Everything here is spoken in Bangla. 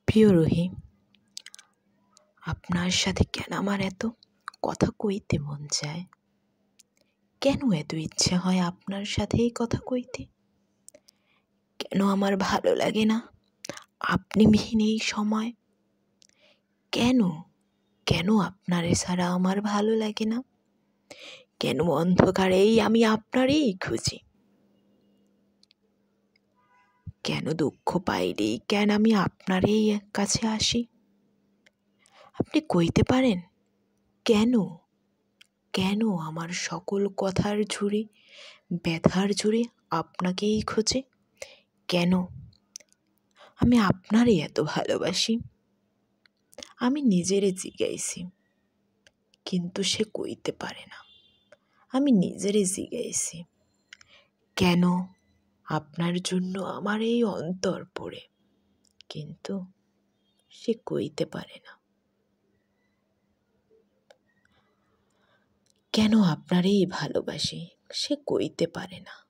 প্রিয় রুহি, আপনার সাথে কেন আমার এত কথা কইতে মন চায়? কেন এত ইচ্ছে হয় আপনার সাথেই কথা কইতে? কেন আমার ভালো লাগে না আপনি বিহীন এই সময়? কেন কেন আপনারে ছাড়া আমার ভালো লাগে না? কেন অন্ধকারেই আমি আপনারই খুঁজি? কেন দুঃখ পাইলেই কেন আমি আপনারই কাছে আসি? আপনি কইতে পারেন কেন? কেন আমার সকল কথার ঝুড়ি, ব্যথার ঝুড়ি আপনাকেই খোঁজে? কেন আমি আপনারই এত ভালোবাসি? আমি নিজেরে জিগাইছি, কিন্তু সে কইতে পারে না। আমি নিজেরে জিগাইছি, কেন আপনার জন্য আমার এই অন্তর পড়ে, কিন্তু সে কইতে পারে না। কেন আপনারই ভালোবাসি, সে কইতে পারে না।